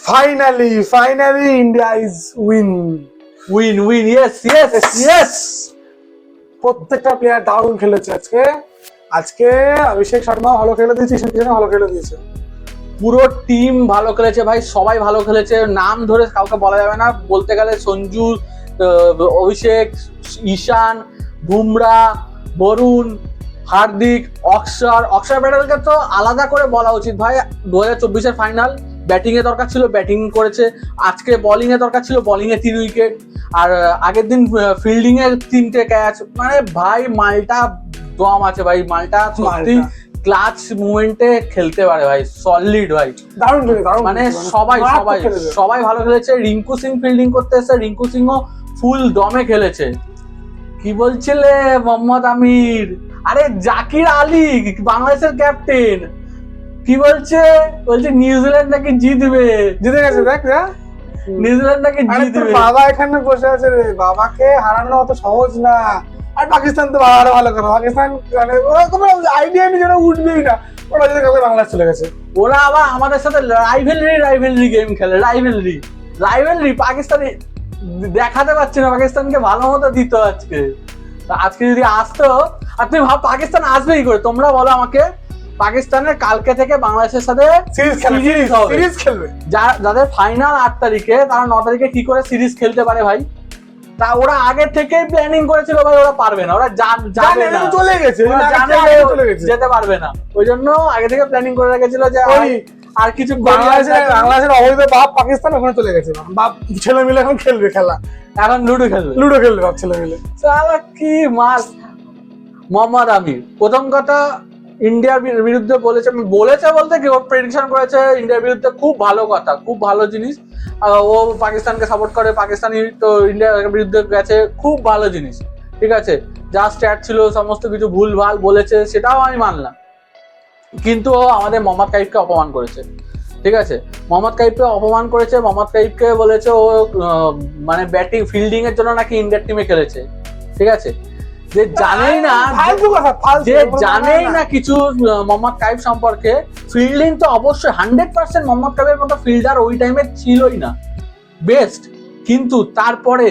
Finally, India is win. Yes. প্রত্যেকটা player দারুণ খেলেছে আজকে অভিষেক শর্মা ভালো খেলে দিয়েছে, ঈশান কিষান ভালো খেলে দিয়েছে, পুরো টিম ভালো খেলেছে ভাই, সবাই ভালো খেলেছে। নাম ধরে কাউকে বলা যাবে না, বলতে গেলে সঞ্জু, অভিষেক, ঈশান, বুমরা, বরুণ, হার্দিক, অক্ষর প্যাটেলকে তো আলাদা করে বলা উচিত ভাই। 2024-এর ফাইনাল, ব্যাটিং এ দরকার ছিল, ব্যাটিং করেছে। আজকে বোলিং এ দরকার ছিল, বোলিং এ 3 উইকেট। আর আগের দিন ফিল্ডিং এ 3টে ক্যাচ। মানে ভাই মালটা দম আছে ভাই, মালটা সত্যি ক্লাচ মুভমেন্টে খেলতে পারে ভাই, সলিড ভাই, দারুণ মানে সবাই ভালো খেলেছে। রিঙ্কু সিং ফিল্ডিং করতে এসে, রিঙ্কু সিংও ফুল দমে খেলেছে। কি বলছিলে মোহাম্মদ আমির? আরে জাকির আলী বাংলাদেশের ক্যাপ্টেন কি বলছে নিউজিল্যান্ড নাকি জিতে গেছে। দেখ নিউজিল্যান্ড নাকি জিতবে। বাবা এখানে বসে আছে রে, বাবাকে হারানো অত সহজ না। আর পাকিস্তান তো আরো ভালো করে, পাকিস্তান মানে ওরা কোনো আইডিয়া নেই যেন উঠবেই না, ওরা যদি কাউকে বাংলাদেশ চলে গেছে। ওরা আবার আমাদের সাথে রাইভেলরি গেম খেলে, রাইভেলরি পাকিস্তানি দেখাতে পারছে না, পাকিস্তানকে ভালো মতো দিত আজকে যদি আসতো। আর তুমি ভাব পাকিস্তান আসবে কি করে, তোমরা বলো আমাকে। পাকিস্তানের কালকে থেকে বাংলাদেশের সাথে সিরিজ খেলবে, যাদের ফাইনাল 8 তারিখে, তারা 9 তারিখে কি করে সিরিজ খেলতে পারে ভাই? তা ওরা আগে থেকেই প্ল্যানিং করেছিল ভাই, ওরা পারবে না, ওরা যাবে না, চলে গেছে, যেতে পারবে না। ওই জন্য আগে থেকে প্ল্যানিং করে রেখেছিল যে আর কিছু বাংলাদেশের অবৈধ বাপ পাকিস্তান ওখানে চলে গেছে, বাপ ছেলে মিলে এখন খেলবে, এখন লুডো খেলবে বাপ ছেলে মিলে। সালা কি মাস। মোহাম্মদ আমির প্রথম কথা ইন্ডিয়ার বিরুদ্ধে বলেছে বলতে কি, ও প্রেডিকশন করেছে ইন্ডিয়ার বিরুদ্ধে, খুব ভালো কথা, খুব ভালো জিনিস। ও পাকিস্তানকে সাপোর্ট করে, পাকিস্তানি তো ইন্ডিয়ার বিরুদ্ধে গেছে, খুব ভালো জিনিস, ঠিক আছে। যা স্ট্যাট ছিল সমস্ত কিছু ভুলভাল বলেছে, সেটাও আমি মানলাম। কিন্তু ও আমাদের মোহাম্মদ কাইফকে অপমান করেছে, ঠিক আছে। মোহাম্মদ কাইফকে বলেছে ও মানে ব্যাটিং ফিল্ডিং এর জন্য নাকি ইন্ডিয়ার টিমে খেলেছে, ঠিক আছে। যে জানেই না কিছু মোহাম্মদ কাইফ সম্পর্কে। ফিল্ডিং তো অবশ্যই 100% মোহাম্মদ কাইফের মতো ফিল্ডার ওই টাইমে ছিলই না, বেস্ট। কিন্তু তারপরে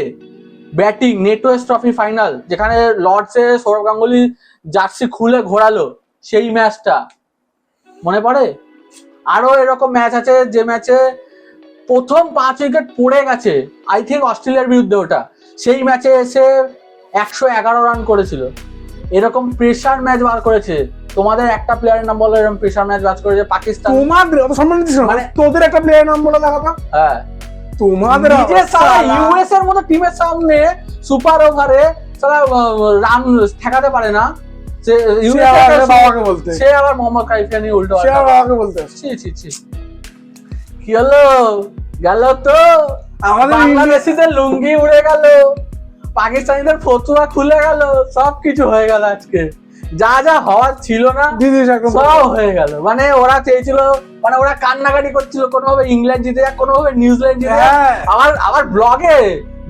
ব্যাটিং, নেটওয়েস্ট ট্রফি ফাইনাল, যেখানে লর্ডসে সৌরভ গাঙ্গুলি জার্সি খুলে ঘোরালো, সেই ম্যাচটা মনে পড়ে? আরো এরকম ম্যাচ আছে যে ম্যাচে প্রথম 5 উইকেট পড়ে গেছে, আই থিঙ্ক অস্ট্রেলিয়ার বিরুদ্ধে ওটা। সেই ম্যাচে এসে 111 রান করেছিল। এরকম প্রেসার ম্যাচ বার করেছে। তোমাদের একটা প্লেয়ারের নাম বলো এরকম প্রেসার ম্যাচ বার করেছে পাকিস্তান। তোমাদের অত সম্মান দিছ না, মানে তোদের একটা প্লেয়ারের নাম বলে দেখা তো। হ্যাঁ, তোমাদের নিজে সারা ইউএস এর মতো টিমের সামনে সুপার ওভারে সারা রান ঠেকাতে পারে না। সে বাবাকে বলতে, সে আবার মোহাম্মদ কাইফকে নিয়ে উল্টো বাবাকে বলতে। কি হলো গেল তো আমাদের বাংলাদেশিদের লুঙ্গি উড়ে গেল, পাকিস্তানিদের ফতুয়া খুলে গেল, সবকিছু হয়ে গেল আজকে। যা হওয়ার ছিল না সব হয়ে গেল। মানে ওরা চেয়েছিল, মানে ওরা কান্নাকাটি করছিল কোনোভাবে ইংল্যান্ড জিতে যাক, কোনোভাবে নিউজিল্যান্ড জিতে যাক। আবার ব্লগে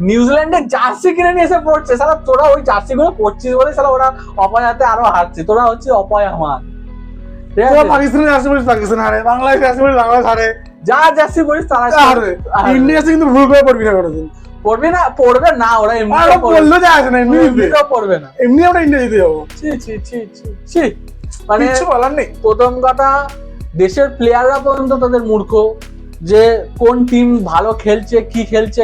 নিউজিল্যান্ডের জার্সি কিনে নিয়ে এসে পড়ছে। সালা তোরা ওই জার্সি গুলো পড়ছিস বলে সালা ওরা অপয়াতে আরো হারছে, তোরা হচ্ছে অপয়ামান। পাকিস্তানের জার্সি পরিস পাকিস্তান হারে, বাংলাদেশ জার্সি পরিস বাংলাদেশ হারে, যা জার্সি পরিস তারা হারবে। ইন্ডিয়া কিন্তু ভুল করে পড়বি না কোনোদিন, পড়বে না ওরা এমনি বললো যে আসে না, পড়বে না, এমনি আমরা ইন্ডিয়া জিতে যাবো। মানে কিছু বলার নেই। প্রথম কথা, দেশের প্লেয়াররা পর্যন্ত তাদের মূর্খ, যে কোন টিম ভালো খেলছে, কি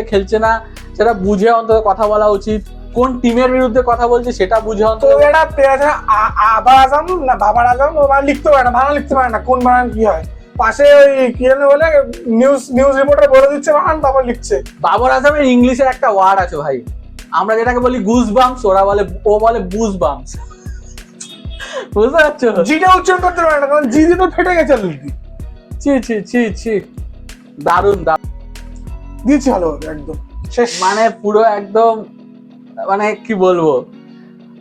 খেলছে না সেটা বুঝে অন্তত কথা বলা উচিত। কোন টিমের বিরুদ্ধে কথা বলছে সেটা বুঝে অন্তত। একটা প্লেয়ার বাবার আজম ওরা লিখতে পারে না, বানান লিখতে পারে না, কোন বানান কি হয়। পাশে ওই কি জানো বলে নিউজ রিপোর্টার বলে দিচ্ছে বানান, তারপর লিখছে। বাবর আজমের ইংলিশের একটা ওয়ার্ড আছে ভাই, আমরা যেটাকে বলি গুজ বাম্পস, ও বলে বুজ বাম্পস। বুঝতে পারছো? জিটা উচ্চারণ করতে পারে না, কারণ জি তো ফেটে গেছে অলরেডি। দারুন দিয়েছি ভালো একদম শেষ, মানে পুরো একদম, মানে কি বলবো,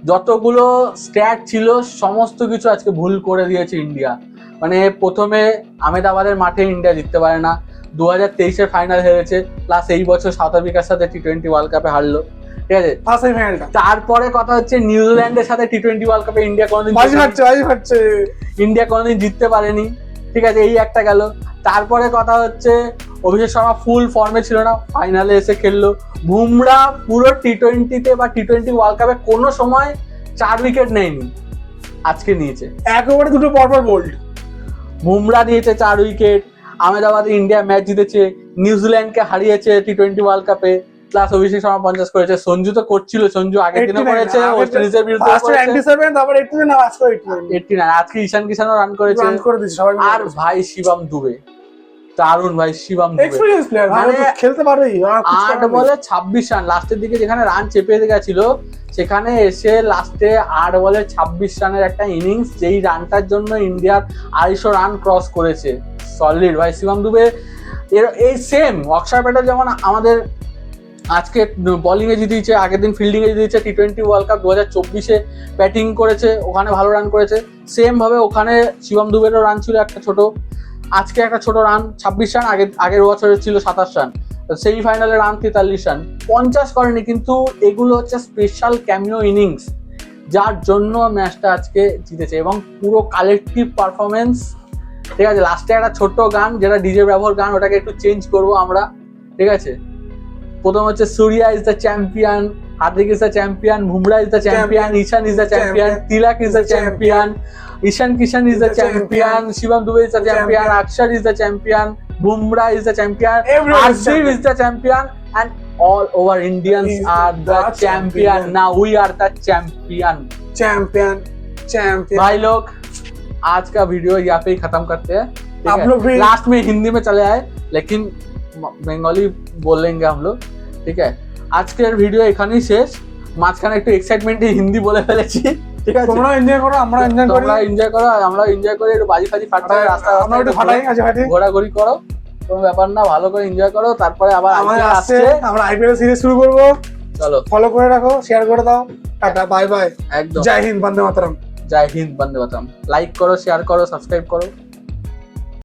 যতগুলো স্ট্যাট ছিল সমস্ত কিছু আজকে ভুল করে দিয়েছে ইন্ডিয়া। মানে প্রথমে আহমেদাবাদের মাঠে ইন্ডিয়া জিততে পারে না, 2023-এর ফাইনাল হেরেছে, প্লাস এই বছর সাউথ আফ্রিকার সাথে T20 ওয়ার্ল্ড কাপে হারলো, ঠিক আছে। তারপরে কথা হচ্ছে নিউজিল্যান্ডের সাথে T20 ওয়ার্ল্ড কাপে ইন্ডিয়া কোনোদিন জিততে পারেনি, ঠিক আছে, এই একটা গেল। তারপরে কথা হচ্ছে অভিষেক শর্মা ফুল ফর্মে ছিল না, ফাইনালে এসে খেললো। বুমরা পুরো টি-20-তে বা টি-20 ওয়ার্ল্ড কাপে কোনো সময় 4 উইকেট নেয়নি, আজকে নিয়েছে। একেবারে দুটো পরপর বোল্ড। বুমরা নিয়েছে 4 উইকেট, আহমেদাবাদে ইন্ডিয়া ম্যাচ জিতেছে, নিউজিল্যান্ডকে হারিয়েছে টি-20 ওয়ার্ল্ড কাপে, প্লাস অভিষেক শর্মা 50 করেছে। সঞ্জু তো করছিল, সঞ্জু আগের দিনও করেছে, ওয়েস্ট ইন্ডিজের বিরুদ্ধে করেছে 97, তারপর 89, না আজকে 89, আজকে ঈশান কিষানও রান করেছে। রান করে দিয়েছে সবাই। আর ভাই শিবম দুবে, দারুণ ভাই শিবম দুবে, এক্সপেরিয়েন্স প্লেয়ার, মানে খেলতে পারবে। 8 বলে 26 রান, লাস্টের দিকে যেখানে রান চেপে গেছিল সেখানে এসে লাস্টে 8 বলে 26 রানের একটা ইনিংস, যেই রানটার জন্য ইন্ডিয়ার 250 রান ক্রস করেছে। সলিড ভাই শিবম দুবে। এই সেম অক্ষর প্যাটেল যেমন আমাদের আজকে বোলিং এ জিতিয়েছে, আগের দিন ফিল্ডিং এ জিতিয়েছে, টি-20 ওয়ার্ল্ড কাপ 2024-এ ব্যাটিং করেছে, ওখানে ভালো রান করেছে। সেম ভাবে ওখানে শিবম দুবেরও রান ছিল একটা ছোট, আজকে একটা ছোট রান 26 রান, আগের বছরের ছিল 27 রান, সেমি ফাইনালে রান 43 রান, 50 করেনি। কিন্তু এগুলো হচ্ছে স্পেশাল ক্যামিও ইনিংস, যার জন্য ম্যাচটা আজকে জিতেছে, এবং পুরো কালেকটিভ পারফরমেন্স। ঠিক আছে, লাস্টে একটা ছোট্ট গান, যেটা ডিজে ব্যবহার গান, ওটাকে একটু চেঞ্জ করবো আমরা। ঠিক আছে, প্রথম হচ্ছে Surya is the champion, Hardik is the champion, Bumrah is the champion, Ishan is the champion, Tilak is the champion, Ishan Kishan is the champion, Shivam Dube is the champion, Axar is the champion, Bumrah is the champion, Hardik is the champion, and all over Indians are the champion. Now we are the champion. भाई लोग, आज का video यहाँ पे ही खत्म करते हैं। आप लोग भी लास्ट में हिंदी में चले आए, लेकिन বেঙ্গলি বলেंगे हम लोग। ঠিক আছে, আজকের ভিডিও এখানেই শেষ। মাঝখানে একটু এক্সাইটমেন্টে হিন্দি বলে ফেলেছি। ঠিক আছে, তোমরা এনজয় করো, আমরা এনজয় করি। তোমরা এনজয় করো, আমরা এনজয় করি, একটু বাজি ফাজি ফাটাই, রাস্তা আমরা একটু ফাটাই, ঘোরাঘুরি করো, কোনো ব্যাপার না, ভালো করে এনজয় করো। তারপরে আবার আমাদের IPL আসছে, আসছে, আমরা আইপিএল সিরিজ শুরু করব। চলো ফলো করে রাখো, শেয়ার করে দাও। টাটা, বাই বাই, একদম। জয় হিন্দ, বন্দে মাতরম। জয় হিন্দ, বন্দে মাতরম। লাইক করো, শেয়ার করো, সাবস্ক্রাইব করো।